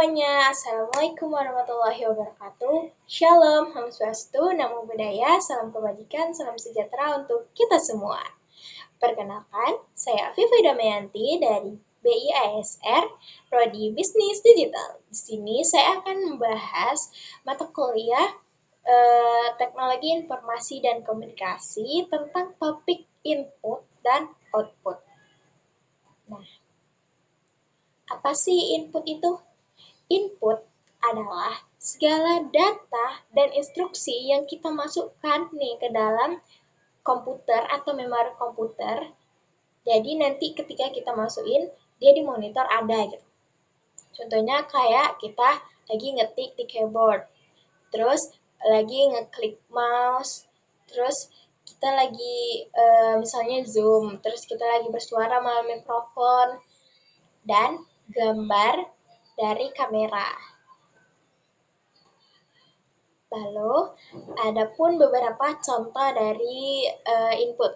semuanya, Assalamualaikum warahmatullahi wabarakatuh. Shalom, Om Swastiastu, Namo Buddhaya, salam kebajikan, salam sejahtera untuk kita semua. Perkenalkan, saya Afifa Damayanti dari BIASR, Prodi Bisnis Digital. Di sini saya akan membahas mata kuliah Teknologi Informasi dan Komunikasi tentang topik input dan output. Nah, apa sih input itu? Input adalah segala data dan instruksi yang kita masukkan nih ke dalam komputer atau memori komputer. Jadi nanti ketika kita masukin, dia di monitor ada gitu. Contohnya kayak kita lagi ngetik di keyboard, terus lagi ngeklik mouse, terus kita lagi misalnya Zoom, terus kita lagi bersuara melalui mikrofon, dan gambar dari kamera. Lalu, ada pun beberapa contoh dari input.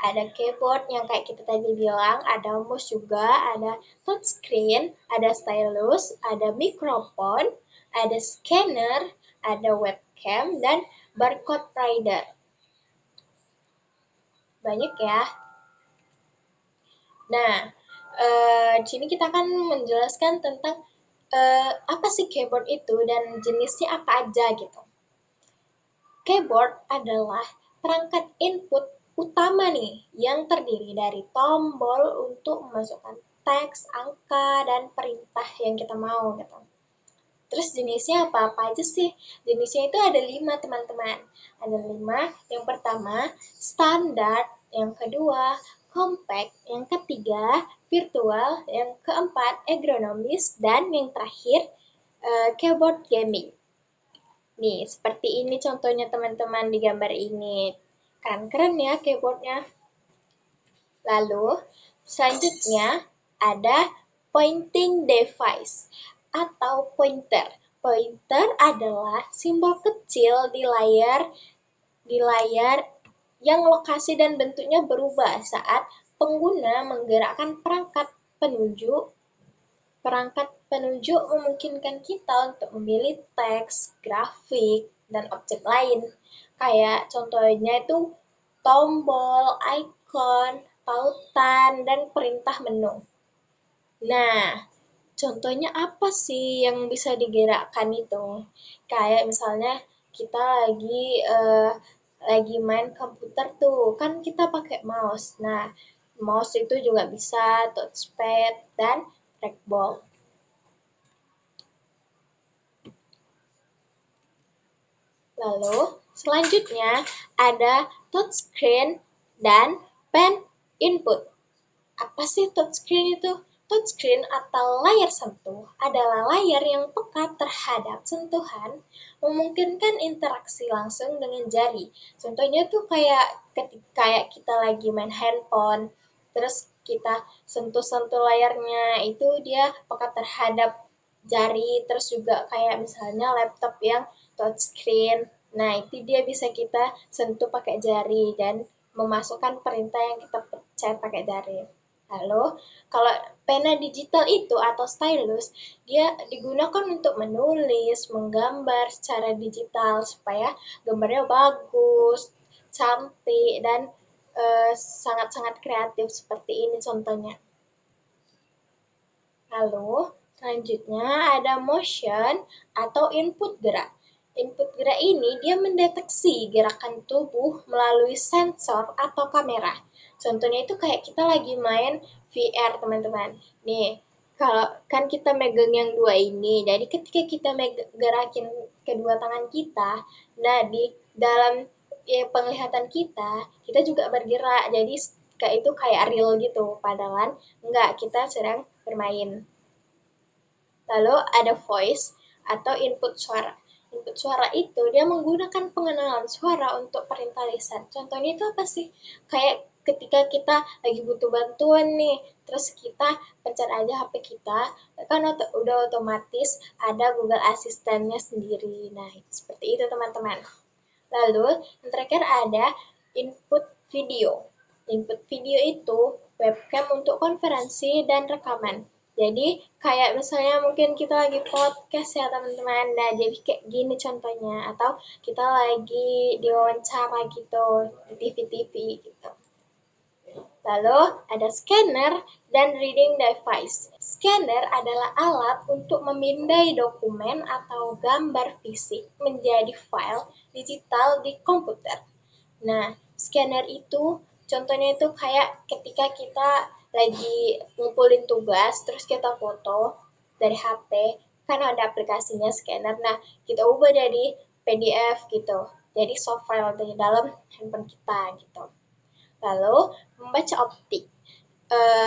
Ada keyboard yang kayak kita tadi bilang, ada mouse juga, ada touchscreen, ada stylus, ada mikrofon, ada scanner, ada webcam, dan barcode reader. Banyak ya. Nah, di sini kita akan menjelaskan tentang apa sih keyboard itu dan jenisnya apa aja gitu. Keyboard adalah perangkat input utama nih yang terdiri dari tombol untuk memasukkan teks, angka, dan perintah yang kita mau gitu. Terus jenisnya apa-apa aja sih? Jenisnya itu ada 5 teman-teman. Ada 5. Yang pertama, standar. Yang kedua, compact. Yang ketiga, virtual. Yang keempat, ergonomis. Dan yang terakhir, keyboard gaming. Nih, seperti ini contohnya teman-teman di gambar ini. Keren ya keyboardnya. Lalu, selanjutnya ada pointing device atau pointer. Pointer adalah simbol kecil di layar yang lokasi dan bentuknya berubah saat pengguna menggerakkan perangkat penunjuk memungkinkan kita untuk memilih teks, grafik, dan objek lain. Kayak contohnya itu tombol, icon, tautan, dan perintah menu. Nah, contohnya apa sih yang bisa digerakkan itu? Kayak misalnya kita lagi main komputer tuh, kan kita pakai mouse. Nah, mouse itu juga bisa touchpad dan trackball. Lalu, selanjutnya ada touchscreen dan pen input. Apa sih touchscreen itu? Touchscreen atau layar sentuh adalah layar yang peka terhadap sentuhan, memungkinkan interaksi langsung dengan jari. Contohnya tuh kayak kita lagi main handphone, terus kita sentuh-sentuh layarnya, itu dia peka terhadap jari. Terus juga kayak misalnya laptop yang touchscreen. Nah, itu dia bisa kita sentuh pakai jari dan memasukkan perintah yang kita pencet pakai jari. Lalu, kalau pena digital itu atau stylus, dia digunakan untuk menulis, menggambar secara digital supaya gambarnya bagus, cantik, dan sangat-sangat kreatif seperti ini contohnya. Lalu, selanjutnya ada motion atau input gerak. Input gerak ini dia mendeteksi gerakan tubuh melalui sensor atau kamera. Contohnya itu kayak kita lagi main VR, teman-teman. Nih, kalau kan kita megang yang dua ini, jadi ketika kita gerakin kedua tangan kita, nah di dalam penglihatan kita juga bergerak. Jadi itu kayak real gitu, padahal enggak, kita sedang bermain. Lalu ada voice atau input suara. Input suara itu dia menggunakan pengenalan suara untuk perintah lisan. Contohnya itu apa sih? Kayak ketika kita lagi butuh bantuan nih, terus kita pencet aja HP kita, kan udah otomatis ada Google Asistennya sendiri. Nah, seperti itu teman-teman. Lalu, yang terakhir ada input video. Input video itu webcam untuk konferensi dan rekaman. Jadi kayak misalnya mungkin kita lagi podcast ya teman-teman. Nah, jadi kayak gini contohnya. Atau kita lagi diwawancara gitu di TV-TV gitu. Lalu ada scanner dan reading device. Scanner adalah alat untuk memindai dokumen atau gambar fisik menjadi file digital di komputer. Nah, scanner itu contohnya itu kayak ketika kita lagi ngumpulin tugas, terus kita foto dari HP, kan ada aplikasinya scanner. Nah, kita ubah jadi PDF gitu. Jadi soft file di dalam handphone kita gitu. Lalu, membaca optik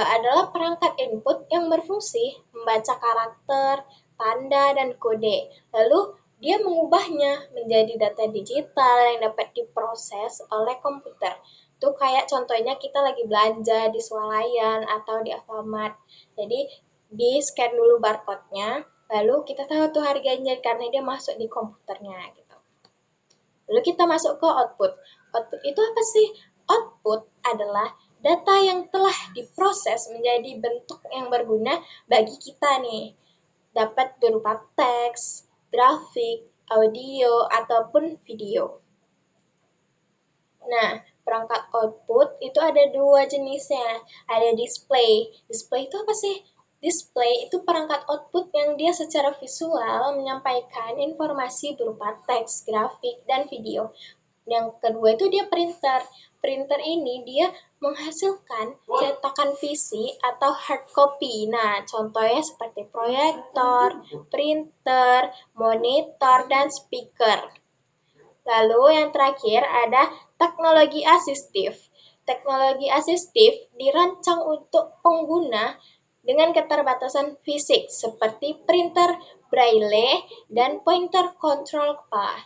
adalah perangkat input yang berfungsi membaca karakter, tanda, dan kode. Lalu, dia mengubahnya menjadi data digital yang dapat diproses oleh komputer. Itu kayak contohnya kita lagi belanja di swalayan atau di Alfamart. Jadi, di-scan dulu barcode-nya, lalu kita tahu tuh harganya karena dia masuk di komputernya gitu. Lalu kita masuk ke output. Output itu apa sih? Output adalah data yang telah diproses menjadi bentuk yang berguna bagi kita nih. Dapat berupa teks, grafik, audio, ataupun video. Nah, perangkat output itu ada dua jenisnya. Ada display. Display itu apa sih? Display itu perangkat output yang dia secara visual menyampaikan informasi berupa teks, grafik, dan video. Yang kedua itu dia printer. Printer ini dia menghasilkan cetakan fisik atau hard copy. Nah, contohnya seperti proyektor, printer, monitor, dan speaker. Lalu yang terakhir ada teknologi asistif. Teknologi asistif dirancang untuk pengguna dengan keterbatasan fisik seperti printer braille dan pointer control kepala.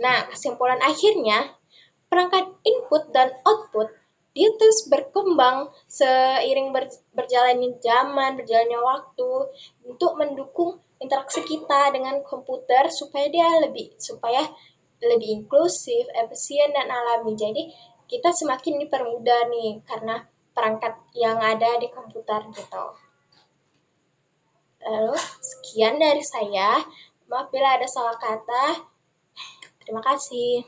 Nah, kesimpulan akhirnya, perangkat input dan output dia terus berkembang seiring berjalannya zaman, berjalannya waktu untuk mendukung interaksi kita dengan komputer supaya lebih inklusif, efisien, dan alami. Jadi kita semakin dipermudah nih karena perangkat yang ada di komputer gitu. Lalu sekian dari saya. Maaf bila ada salah kata. Terima kasih.